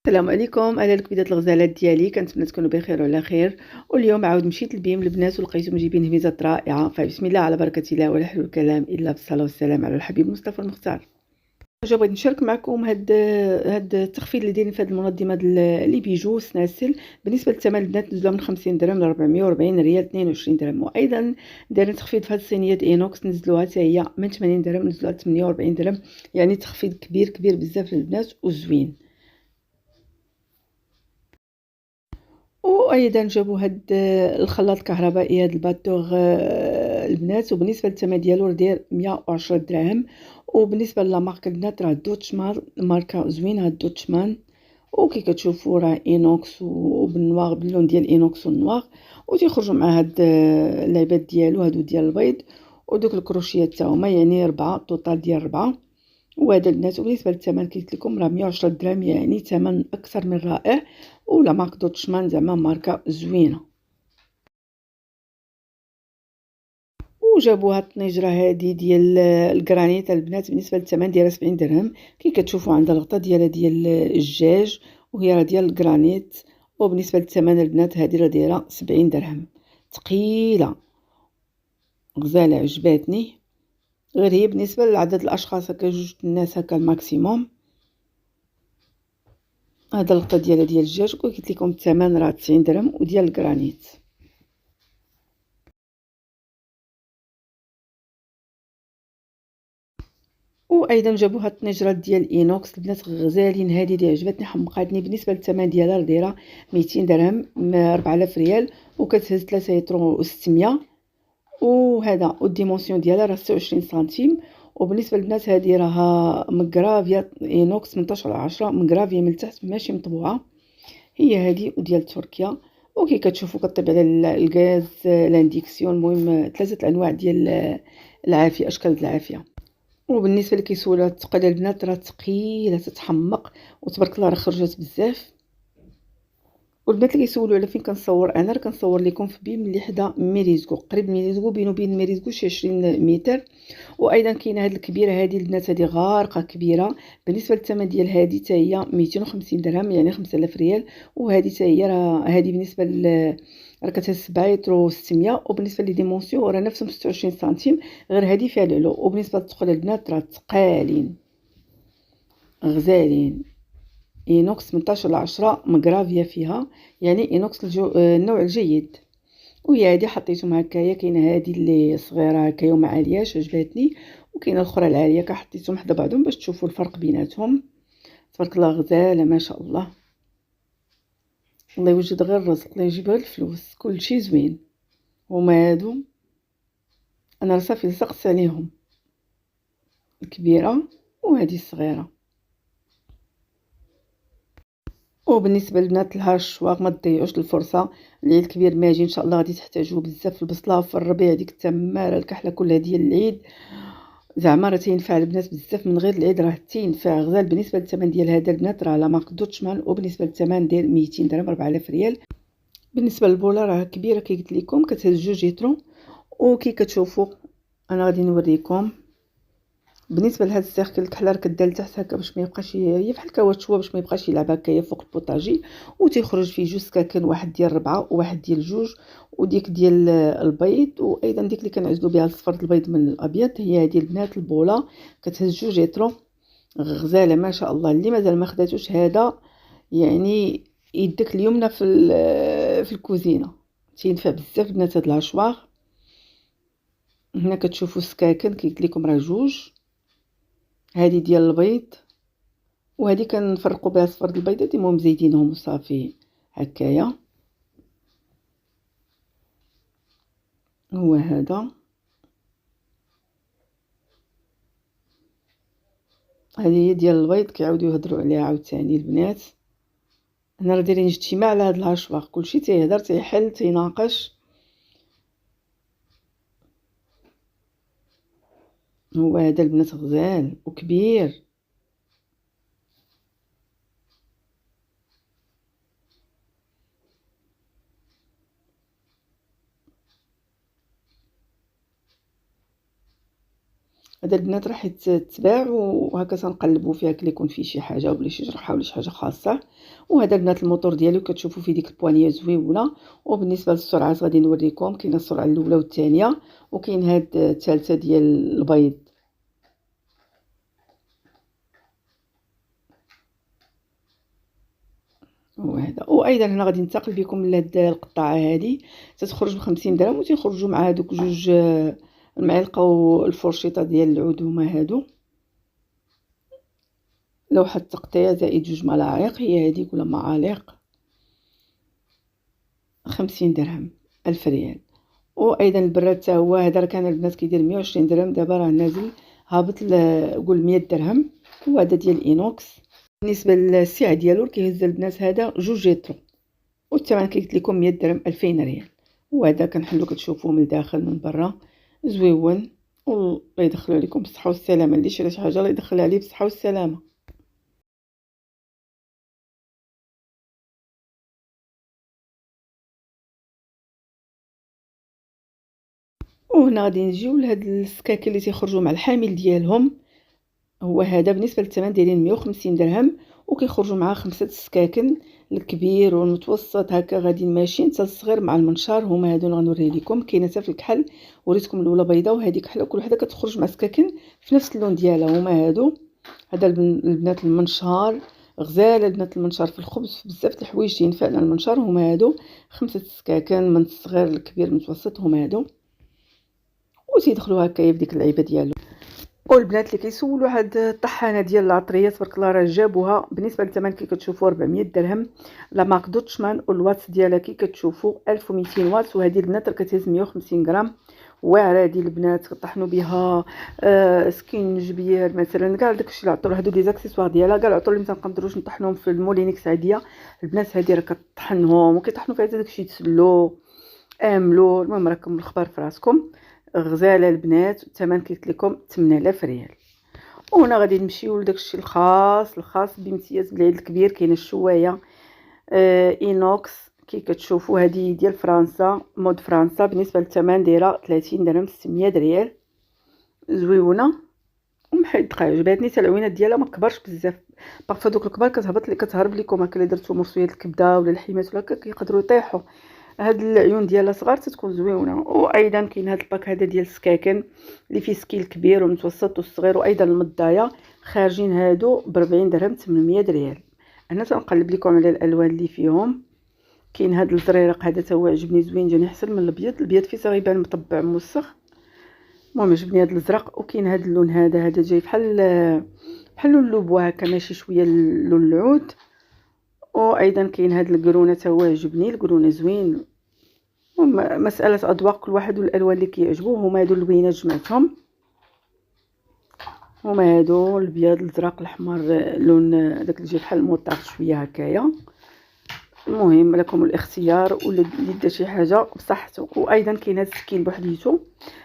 السلام عليكم، اهلا لكم. بدات الغزالات ديالي، كنتمنى تكونوا بخير وعلى خير. واليوم عاود مشيت للبيم البنات ولقيتهم جايبين هميزات رائعه، فبسم الله على بركه الله، ولا حول الكلام الا بالصلاه والسلام على الحبيب مصطفى المختار. بغيت نشارك معكم هاد التخفيض اللي دايرين في هاد المنظمه لي بيجو سناسل. بالنسبه للثمن البنات نزلوا من 50 درهم ل 440 ريال 22 درهم، وايضا دايرين تخفيض في هاد الصينيات اينوكس، نزلوها حتى هي من 80 درهم نزلوها ل 48 درهم، يعني تخفيض كبير كبير بزاف للبنات وزوين. وأيضًا جابوا هاد الخلاط الكهربائي، هاد الباتوغ البنات، وبالنسبة للثمن ديالو راه داير 110 دراهم. وبالنسبة للا مارك البنات راه دوتشمان، ماركة زوينة هاد دوتشمان، وكي كتشوفوا راه إينوكس وبالنواغ، باللون ديال الإينوكس والنواغ، وتيخرجوا مع هاد اللعبات ديالو هادو ديال البيض، ودوك الكروشيات تا هما، يعني 4 توتال ديال 4. وهذا البنات وبالنسبة للثمن كي قلت لكم راه 110 دراهم، يعني ثمن أكثر من رائع. ولا مارك دوتشمان زعما ماركة زوينة. وجابوا هاد الطنيجرة هادي ديال الكرانيت البنات، بالنسبة للثمن ديالها 70 درهم. كي كتشوفوا عندها الغطا ديالها ديال الدجاج، وهي راه ديال الكرانيت. وبالنسبة للثمن البنات هادي راه دايرة 70 درهم، ثقيلة غزالة عجباتني. غير هي بالنسبة لعدد الأشخاص هكا جوج الناس هكا الماكسيموم. هذا الغطا ديالها ديال الدجاج، وقلت لكم الثمن راه 90 درهم وديال الكرانيت. وايضا جابوا هاد الطنجرات ديال اينوكس البنات غزالين، هذه اللي عجبتني حمقاتني. بالنسبه للثمن ديالها راه دايره 200 درهم، 4000 ريال، وكتهز 3 لتر و600. وهذا والديمونسيون ديالها راه 26 سنتيم. وبالنسبه للبنات هذه راها مغرافيا اينوكس 18/10، مغرافيا من التحت ماشي مطبوعه، هي هذه وديال تركيا. وكي كتشوفوا كطيب على الغاز لانديكسيون، المهم 3 انواع ديال العافيه، اشكال العافيه. وبالنسبه اللي كيسولوا على الثقل البنات راه ثقيله تتحمق، وتبارك الله راه خرجت بزاف. والبنات اللي كيسولوا على فين كنصور، انا راه كنصور لكم في بيم اللي حدا ميريزكو، قريب ميريزكو، بينو وبين ميريزكو شي 20 متر. وايضا كاينه هاد الكبيره هادي البنات، هادي غارقه كبيره. بالنسبه للثمن ديال هادي حتى هي 250 درهم، يعني 5000 ريال. وهادي حتى هي راه هادي بالنسبه راه كتهز 7 لتر و600. وبالنسبه لي ديمونسيون راه نفسهم 26 سنتيم، غير هادي فيها العلو. وبالنسبه للثقل البنات راه ثقالين غزالين. اينوكس 18/10 مغرافيا فيها، يعني اينوكس النوع الجيد. وهي هادي حطيتهم هكايا. كاينه هادي اللي صغيره هكايا وما عالياش عجباتني، وكاينه الاخرى العاليه كحطيتهم حدا بعضهم باش تشوفوا الفرق بيناتهم. تبارك الله غزاله ما شاء الله. الله يوجد غير الرزق، الله يجيب غير الفلوس، كلشي زوين. هما هادو انا راه صافي لصقت عليهم، الكبيره وهذه الصغيره. وبالنسبه للبنات الهاشواغ ما تضيعوش الفرصه، العيد الكبير ما يجي ان شاء الله غادي تحتاجوه بزاف في البصله، في الربيع ديك التماره الكحله كلها ديال العيد. زعما راه تينفع البنات بزاف، من غير العيد راه تينفع غزال. بالنسبه للثمن ديال هذا البنات راه لا مارك دوتشمان، وبالنسبه للثمن ديال 200 درهم 4000 ريال. بالنسبه للبوله راه كبيره كي قلت لكم، كتهز 2 لتر. وكي كتشوفوا انا غادي نوريكم. بالنسبه لهاد السيركل الكحله راه كدار لتحت هكا باش ما يبقاش، هي بحال الكاوتشوا باش ما يبقاش يلعب هكايا فوق البوطاجي. وتيخرج فيه 2 سكاكن، واحد ديال 4 وواحد ديال 2، وديك ديال البيض. وايضا ديك اللي كنعزلوا بها الصفر البيض من الابيض، هي هذه البنات البوله كتهز 2 لتر غزاله ما شاء الله. اللي مازال ما خداتوش هذا، يعني يدك اليمنى في الكوزينه، تينفع بزاف البنات هاد الهشواغ. هنا كتشوفوا السكاكن كي قلت لكم راه 2، هذه ديال البيض، وهذه كنفرقوا بها صفر البيضات، المهم مزيدينهم وصافي هكايا. هو هذا، هذه هي ديال البيض كيعاودوا يهضروا عليها عاوتاني البنات. هنا راه دايرين اجتماع على هاد الهشواغ، كلشي تيهضر تيحل تيناقش. هو هذا البنات غزال وكبير. هذا البنات راح تتباع، وهكا تنقلبوا فيها كلي يكون فيه شي حاجه ولا شي جرحه ولا شي حاجه خاصه. وهذا البنات الموتور ديالو كتشوفوا فيه ديك البوانيه زويونه. وبالنسبه للسرعات غادي نوريكم، كاينه السرعه الاولى والثانيه، وكاين هاد الثالثه ديال البيض. وهذا، وايضا هنا غادي ننتقل بكم لهاد القطعه هذه، تتخرج ب50 درهم، وتيخرجوا مع هذوك جوج المعلقه والفرشيطه ديال العود هما هادو. لوحه تقطيع زائد جوج ملاعق، هي هذيك ولا معالق، 50 درهم، 1000 ريال. وايضا البراد حتى هو هذا راه كان البنات كيدير 120 درهم، دابا راه نازل هابط قول 100 درهم. وهذا ديال الانوكس. بالنسبه للسعه ديالو كيهز البنات هذا 2 لتر، والثمن كي قلت لكم 100 درهم، 2000 ريال. وهذا كنحلو كتشوفوه من الداخل من برا زويون. والله يدخلوا عليكم بالصحه والسلامه، اللي شرا شي حاجه الله يدخلها عليه بالصحه والسلامه. وهنا غادي نجيو لهاد السكاكين اللي تيخرجوا مع الحامل ديالهم. هو هذا بالنسبه للثمن دايرين 150 درهم، وكيخرجوا معاه 5 سكاكن، الكبير والمتوسط هكا غاديين ماشيين حتى الصغير مع المنشار. هما هادو غنوريه لكم، كاينه حتى في الكحل، وريتكم الاولى بيضاء وهذيك كحله، كل وحده كتخرج مع سكاكن في نفس اللون ديالها. هما هادو. هذا البنات المنشار غزال، البنات المنشار في الخبز، في بزاف د الحوايج تينفعنا المنشار. هما هادو 5 سكاكن من الصغير للكبير المتوسط، هما هادو. وتيدخلوا هكايا في ديك اللعيبه ديالو. والبنات اللي كيسولوا هاد الطحانه ديال العطريه تبارك الله راه جابوها. بالنسبه للثمن كي كتشوفوا 400 درهم، لا مارك دوتشمان، والوات ديالها كي كتشوفوا 1200 وات. وهذه البنات راه كتهز 150 غرام، واعره هذه البنات كطحنوا بها سكينجبير مثلا، كاع داكشي العطور، هادو لي زاكسيسوار ديالها كاع العطور اللي متنقدروش نطحنوهم في المولينكس عاديه، البنات هذه راه كطحنهم وكيطحنوا فيها حتى داكشي يتسلو املو. المهم راكم الخبر في راسكم. غزاله البنات، الثمن قلت لكم 8000 ريال. وهنا غادي نمشيو لداكشي الخاص بامتياز بالعيد الكبير. كاينه الشوايه اينوكس كي كتشوفوا، هذه ديال فرنسا، مود فرنسا. بالنسبه للثمن دايره 30 درهم، 600 ريال. زويونه ومحيدقه، عجباتني حتى العوينات ديالها ما كبرش بزاف. باغفوا دوك الكبار كتهرب لكم هكا، الا درتو مصويه الكبده ولا الحيمات ولا هكا كيقدروا يطيحوا. هاد العيون ديالها صغار تتكون زويونه. وايضا كاين هاد الباك هذا ديال السكاكن اللي فيه سكيل كبير والمتوسط والصغير، وايضا المضايه خارجين هادو ب 40 درهم، 800 ريال. انا تنقلب لكم على الالوان اللي فيهم. كاين هاد الزريرق هذا تا هو عجبني زوين، جاني احسن من الابيض فيه غيبان مطبع موسخ. المهم عجبني هاد الازرق. وكاين هاد اللون هذا جاي بحال اللوبوا هكا، ماشي شويه اللون العود. وايضا كاين هاد القرونه تا هو عجبني، القرونه زوين. مساله اذواق كل واحد والالوان اللي كيعجبوه. هما هادو اللوينات جمعتهم، هما هادو الابيض الازرق الاحمر، لون داك اللي جاي بحال الموطار شويه هكايا. المهم لكم الاختيار، ولا اللي دا شي حاجه بصحته. وايضا كاين هاد السكين بوحديتو،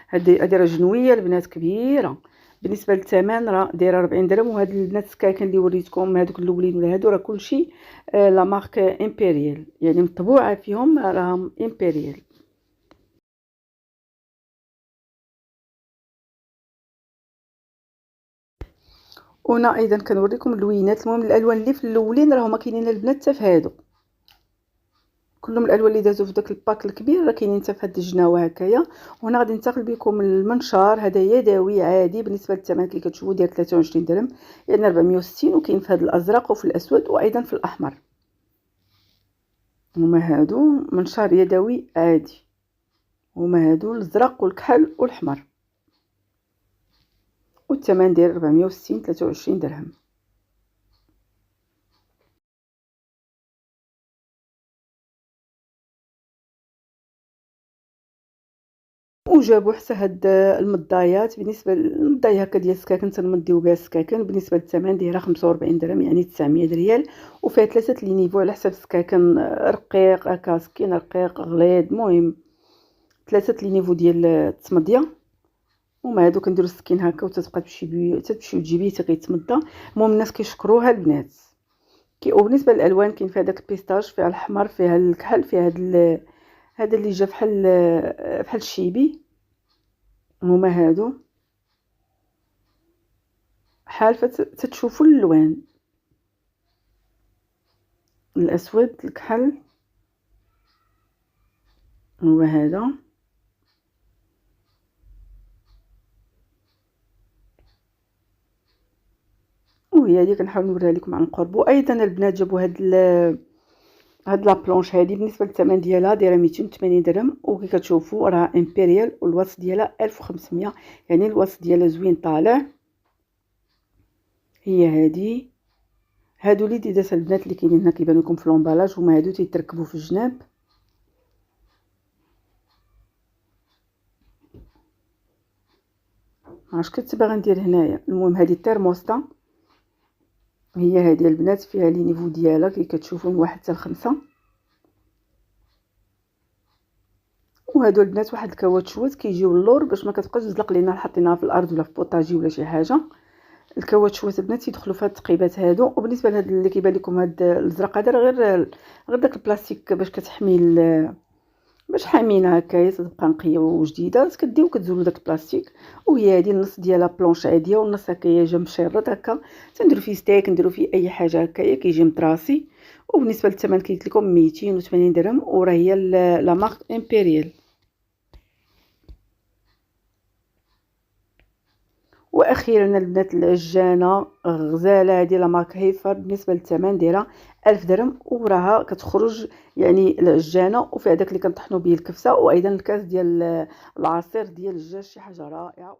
هادي راه جنويه البنات كبيره. بالنسبه للثمن راه دايره 40 درهم. وهاد البنات السكاكن اللي وريتكم هادوك الاولين ولا هادو راه كلشي لا مارك امبيريال، يعني مطبوعه فيهم راهم امبيريال. وهنا ايضا كنوريكم اللوينات. المهم الالوان اللي في الاولين راه هما كاينين البنات حتى في هادو، كلهم الالوان اللي دازوا في داك الباك الكبير راه كاينين حتى في هاد الجناوه هكايا. وهنا غادي ننتقل بكم المنشار، هذا يدوي عادي. بالنسبه للثمن كي كتشوفوا ديال 23 درهم، يعني 460. وكاين في هذا الازرق وفي الاسود وايضا في الاحمر. هما هادو منشار يدوي عادي، هما هادو الازرق والكحل والاحمر. والثمن ديال 460، 23 درهم. وجابوا حتى هاد المضايات. بالنسبه للمضايه هكا ديال السكاكن تنمضيو بها السكاكن، بالنسبه للثمن دايره 45 درهم، يعني 900 ريال. وفيها 3 لي نيفو على حسب السكاكن، رقيق هكا، سكين رقيق غليظ، المهم 3 لي نيفو ديال التمضيه. هما هادو كنديروا السكين هكا وتتبقى تمشي وتجيبيه حتى كيتمضى. المهم الناس كيشكروها البنات. وبالنسبه للالوان كاين فيها داك البيستاش، فيها الاحمر، فيها الكحل، فيها هذا اللي جا بحال الشيبي. هما هادو حالفة تتشوفوا الالوان الاسود الكحل هو هذا. وهي هذه كنحاول نوريها لكم عن قرب. وايضا البنات جابوا هاد لابلونش هادي بالنسبه للثمن ديالها دايره 280 درهم، وكي كتشوفوا راه امبيريال والواتس ديالها 1500، يعني الواتس ديالها زوين طالع. هي هادي. هادو اللي ديدات البنات اللي كاينين هنا كيبانوا لكم في لومبالاج، هما هادو تيتركبوا في الجناب. علاش كنت باغا ندير هنايا. المهم هذه الترموستا هي هذه البنات، فيها لي نيفو ديالها كي كتشوفوا من 1 حتى ل5. وهادو البنات واحد الكاواتشوات كيجيو اللور باش ما كتبقاش تزلق لينا حطيناها في الارض ولا في بوطاجي ولا شي حاجه. الكاواتشوات البنات يدخلوا في هاد التقيبات هادو. وبالنسبه لهاد اللي كيبان لكم هاد الازرق هذا غير داك البلاستيك باش كتحمي باش حامينها هكايا تبقى نقيه وجديده، كديو كتزولوا داك البلاستيك. وهي هذه النص ديالها بلونش عاديه والنص هكايا جا مشرط هكا، تنديروا فيه ستيك نديروا فيه اي حاجه هكايا كيجي مطراسي. وبالنسبه للثمن كي قلت لكم 280 درهم، وراه هي لا مارك امبيريال. واخيرا البنات العجانه غزاله هذه لا مارك هيفر، بالنسبه للثمن ديالها 1000 درهم، وراها كتخرج يعني العجانه وفيها داك اللي كنطحنوا به الكفسه، وايضا الكاس ديال العصير ديال الدجاج، شي حاجه رائعه.